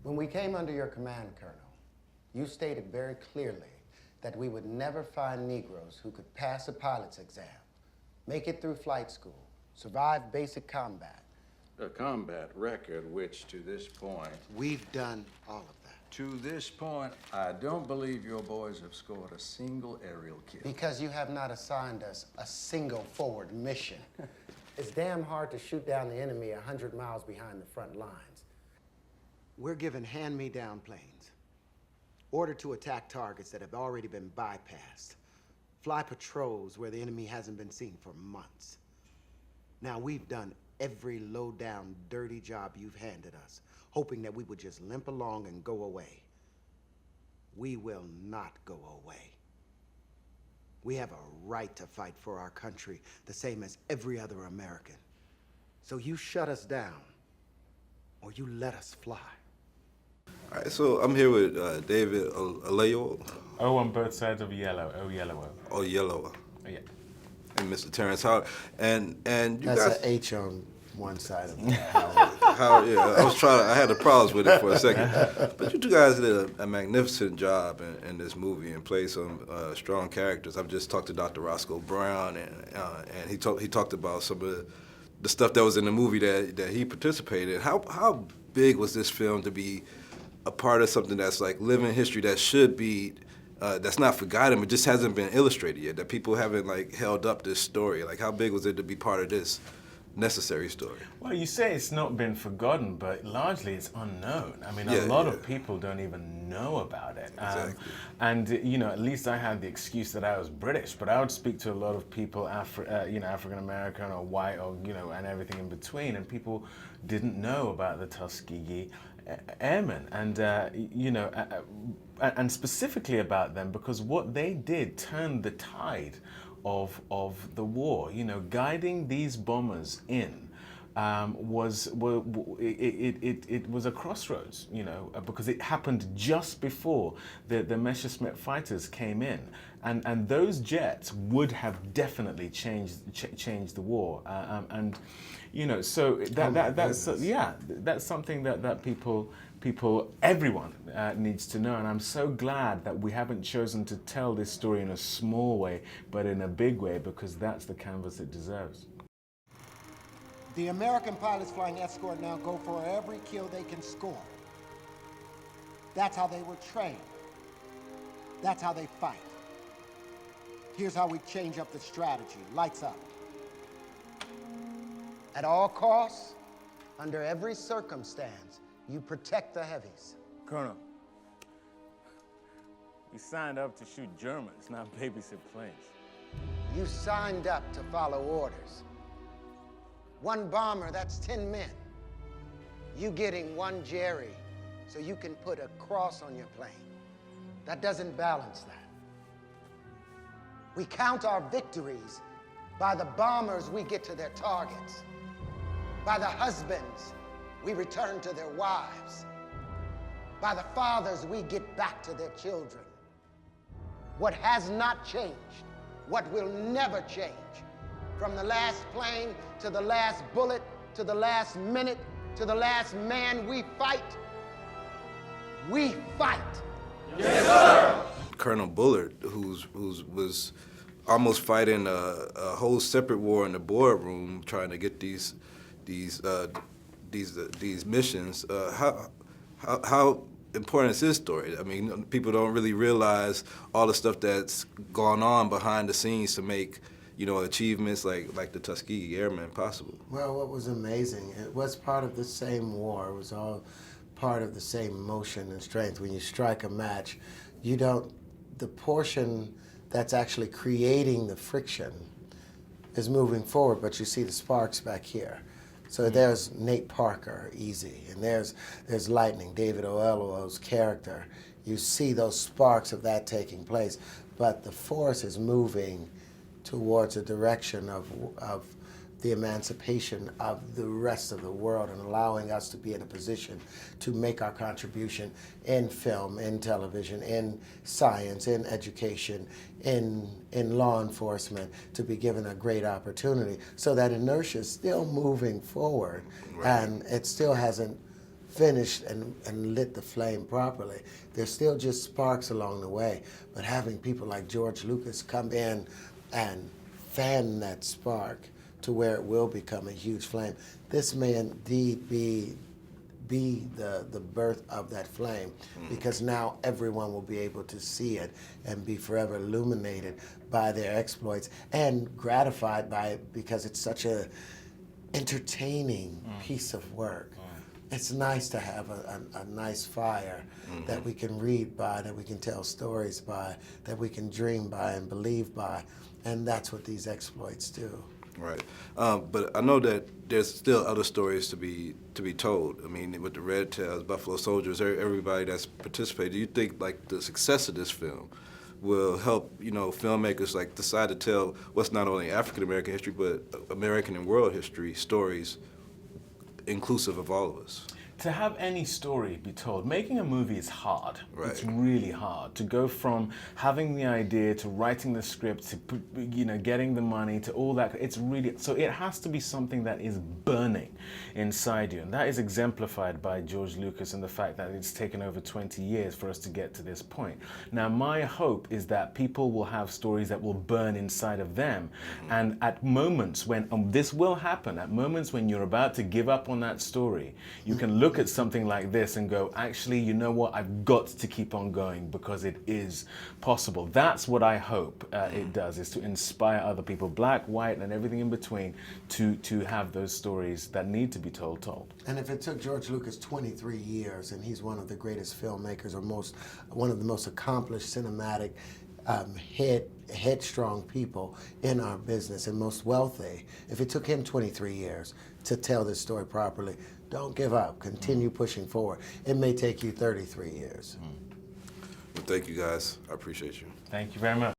When we came under your command, Colonel, you stated very clearly that we would never find Negroes who could pass a pilot's exam, make it through flight school, survive basic combat. A combat record which, to this point... We've done all of that. To this point, I don't believe your boys have scored a single aerial kill. Because you have not assigned us a single forward mission. It's damn hard to shoot down the enemy 100 miles behind the front lines. We're given hand-me-down planes, ordered to attack targets that have already been bypassed, fly patrols where the enemy hasn't been seen for months. Now, we've done every low-down, dirty job you've handed us, hoping that we would just limp along and go away. We will not go away. We have a right to fight for our country, the same as every other American. So you shut us down, or you let us fly. All right, so I'm here with David Oyelowo. O on both sides of yellow, Oyelowo. Oyelowo. Oh, yeah. And Mr. Terrence Howard. And you That's guys... an H on one side of it. Howard, yeah, I had the problems with it for a second. But you two guys did a magnificent job in this movie and played some strong characters. I've just talked to Dr. Roscoe Brown, and he talked about some of the stuff that was in the movie that he participated in. How big was this film to be a part of something that's like living history that should be, that's not forgotten, but just hasn't been illustrated yet, that people haven't like held up this story? Like, how big was it to be part of this necessary story? Well, you say it's not been forgotten, but largely it's unknown. I mean, a lot of people don't even know about it. Exactly. And you know, at least I had the excuse that I was British, but I would speak to a lot of people, African American or white, or and everything in between, and people didn't know about the Tuskegee Airmen, and and specifically about them because what they did turned the tide of the war. Guiding these bombers in was a crossroads. Because it happened just before the Messerschmitt fighters came in, and those jets would have definitely changed the war. So that's something that everyone needs to know, and I'm so glad that we haven't chosen to tell this story in a small way, but in a big way, because that's the canvas it deserves. The American pilots flying escort now go for every kill they can score. That's how they were trained. That's how they fight. Here's how we change up the strategy. Lights up. At all costs, under every circumstance, you protect the heavies. Colonel, we signed up to shoot Germans, not babysit planes. You signed up to follow orders. One bomber, that's 10 men. You getting one Jerry so you can put a cross on your plane. That doesn't balance that. We count our victories by the bombers we get to their targets, by the husbands we return to their wives, by the fathers we get back to their children. What has not changed, what will never change, from the last plane to the last bullet to the last minute to the last man we fight. We fight. Yes, sir. Colonel Bullard, who was almost fighting a whole separate war in the boardroom, trying to get these missions. How important is his story? I mean, people don't really realize all the stuff that's gone on behind the scenes to make, achievements like the Tuskegee Airmen possible. Well, what was amazing, it was part of the same war. It was all part of the same motion and strength. When you strike a match, the portion that's actually creating the friction is moving forward, but you see the sparks back here. So there's Nate Parker, easy, and there's Lightning, David Oyelowo's character. You see those sparks of that taking place, but the force is moving towards a direction of the emancipation of the rest of the world and allowing us to be in a position to make our contribution in film, in television, in science, in education, in law enforcement, to be given a great opportunity. So that inertia is still moving forward, right. And it still hasn't finished and lit the flame properly. There's still just sparks along the way, but having people like George Lucas come in and fan that spark to where it will become a huge flame. This may indeed be the birth of that flame, because now everyone will be able to see it and be forever illuminated by their exploits and gratified by it, because it's such a entertaining piece of work. It's nice to have a nice fire that we can read by, that we can tell stories by, that we can dream by and believe by, and that's what these exploits do. Right, but I know that there's still other stories to be told. I mean, with the Red Tails, Buffalo Soldiers, everybody that's participated. Do you think like the success of this film will help, you know, filmmakers like decide to tell what's not only African American history but American and world history stories, inclusive of all of us? To have any story be told, making a movie is hard. Right. It's really hard to go from having the idea to writing the script to, you know, getting the money to all that. It's really, so it has to be something that is burning inside you, and that is exemplified by George Lucas and the fact that it's taken over 20 years for us to get to this point. Now, my hope is that people will have stories that will burn inside of them, and at moments when this will happen, at moments when you're about to give up on that story, you can look at something like this and go, actually, you know what, I've got to keep on going because it is possible. That's what I hope it does, is to inspire other people, black, white, and everything in between, to have those stories that need to be told. And if it took George Lucas 23 years, and he's one of the greatest filmmakers, or one of the most accomplished cinematic headstrong people in our business and most wealthy, if it took him 23 years to tell this story properly, don't give up. Continue pushing forward. It may take you 33 years. Well, thank you guys. I appreciate you. Thank you very much.